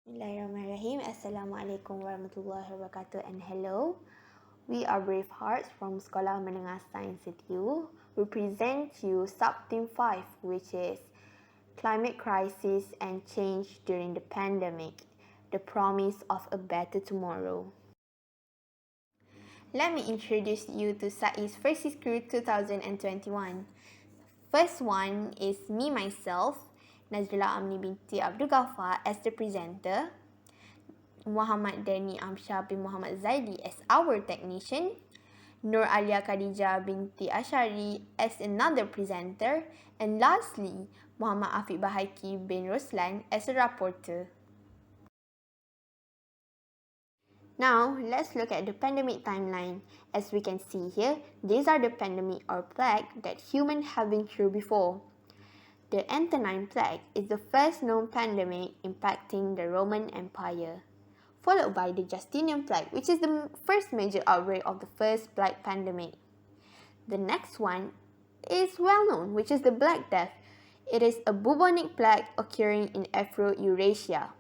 Bismillahirrahmanirrahim. Assalamualaikum warahmatullahi wabarakatuh and hello. We are Brave Hearts from Sekolah Menengah Sains SESSTV. We present you sub-theme 5, which is Climate Crisis and Change During the Pandemic, the Promise of a Better Tomorrow. Let me introduce you to SAIS Versus Crew 2021. First one is me myself, Nazrila Amni binti Abdul Ghaffar as the presenter, Muhammad Dani Amsyah bin Muhammad Zaidi as our technician, Nur Alia Khadijah binti Ashari as another presenter, and lastly, Muhammad Afiq Bahaiki bin Roslan as a rapporteur. Now, let's look at the pandemic timeline. As we can see here, these are the pandemic or plague that humans have been through before. The Antonine Plague is the first known pandemic impacting the Roman Empire, followed by the Justinian Plague, which is the first major outbreak of the first Black pandemic. The next one is well known, which is the Black Death. It is a bubonic plague occurring in Afro-Eurasia.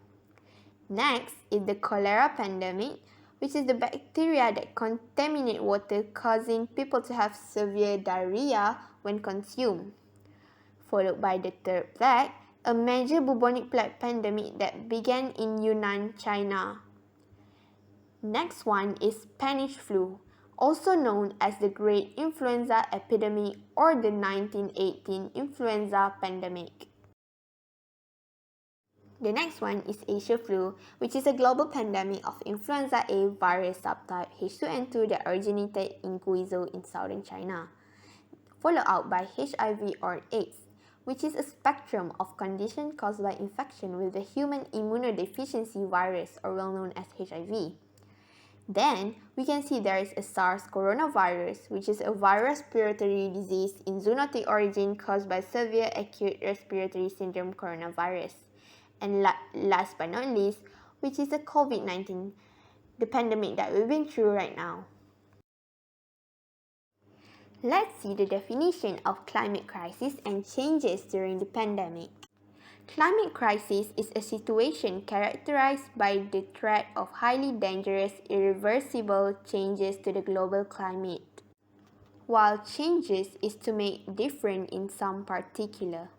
Next is the cholera pandemic, which is the bacteria that contaminate water, causing people to have severe diarrhea when consumed. Followed by the third plague, a major bubonic plague pandemic that began in Yunnan, China. Next one is Spanish flu, also known as the Great Influenza Epidemic or the 1918 influenza pandemic. The next one is Asia flu, which is a global pandemic of influenza A virus subtype H2N2 that originated in Guizhou in southern China, followed out by HIV or AIDS, which is a spectrum of conditions caused by infection with the human immunodeficiency virus, or well known as HIV. Then, we can see there is a SARS coronavirus, which is a viral respiratory disease in zoonotic origin caused by severe acute respiratory syndrome coronavirus. And last but not least, which is the COVID-19, the pandemic that we've been through right now. Let's see the definition of climate crisis and changes during the pandemic. Climate crisis is a situation characterized by the threat of highly dangerous, irreversible changes to the global climate, while changes is to make different in some particular.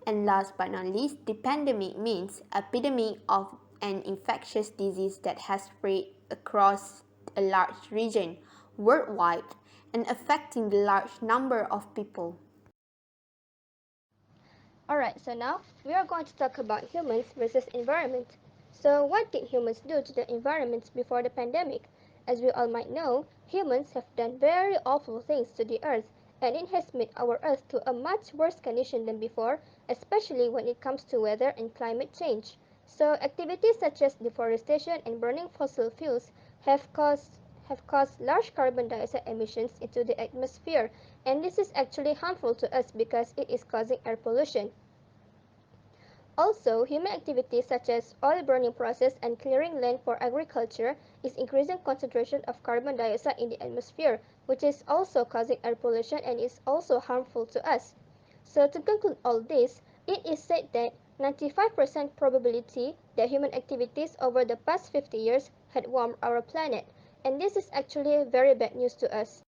And last but not least, the pandemic means epidemic of an infectious disease that has spread across a large region worldwide and affecting the large number of people. Alright, so now we are going to talk about humans versus environment. So what did humans do to the environment before the pandemic? As we all might know, humans have done very awful things to the earth, and it has made our earth to a much worse condition than before, especially when it comes to weather and climate change. So activities such as deforestation and burning fossil fuels have caused large carbon dioxide emissions into the atmosphere, and this is actually harmful to us because it is causing air pollution. Also, human activities such as oil burning process and clearing land for agriculture is increasing concentration of carbon dioxide in the atmosphere, which is also causing air pollution and is also harmful to us. So to conclude all this, it is said that 95% probability that human activities over the past 50 years had warmed our planet, and this is actually very bad news to us.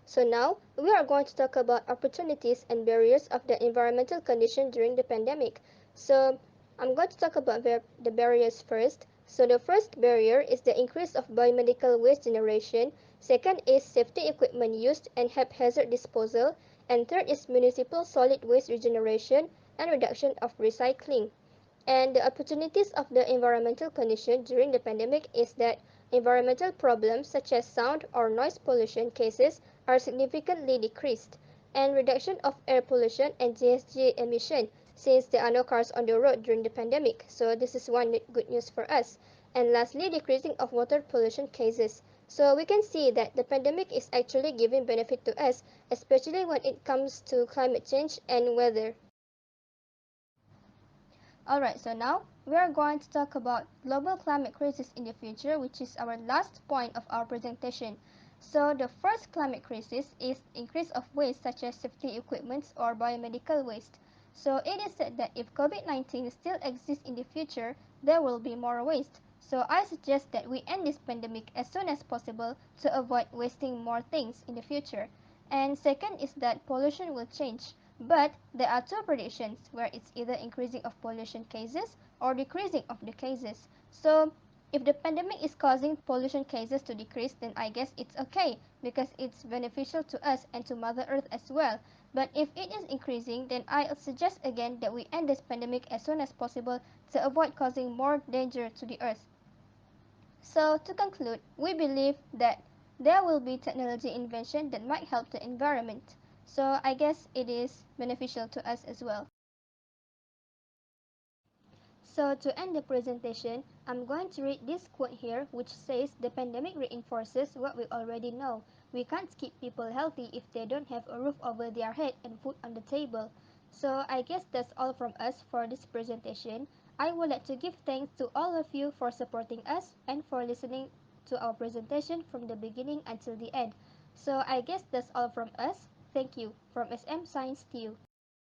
So now, we are going to talk about opportunities and barriers of the environmental condition during the pandemic. So, I'm going to talk about the barriers first. So the first barrier is the increase of biomedical waste generation. Second is safety equipment used and haphazard disposal. And third is municipal solid waste regeneration and reduction of recycling. And the opportunities of the environmental condition during the pandemic is that environmental problems such as sound or noise pollution cases are significantly decreased, and reduction of air pollution and GHG emission since there are no cars on the road during the pandemic. So this is one good news for us. And lastly, decreasing of water pollution cases. So we can see that the pandemic is actually giving benefit to us, especially when it comes to climate change and weather. Alright, so now we are going to talk about global climate crisis in the future, which is our last point of our presentation. So the first climate crisis is increase of waste such as safety equipment or biomedical waste. So it is said that if COVID-19 still exists in the future, there will be more waste. So I suggest that we end this pandemic as soon as possible to avoid wasting more things in the future. And second is that pollution will change. But there are two predictions where it's either increasing of pollution cases or decreasing of the cases. So if the pandemic is causing pollution cases to decrease, then I guess it's okay because it's beneficial to us and to Mother Earth as well. But if it is increasing, then I suggest again that we end this pandemic as soon as possible to avoid causing more danger to the Earth. So to conclude, we believe that there will be technology invention that might help the environment. So I guess it is beneficial to us as well. So to end the presentation, I'm going to read this quote here which says the pandemic reinforces what we already know. We can't keep people healthy if they don't have a roof over their head and food on the table. So I guess that's all from us for this presentation. I would like to give thanks to all of you for supporting us and for listening to our presentation from the beginning until the end. So I guess that's all from us. Thank you. From SM Science to you.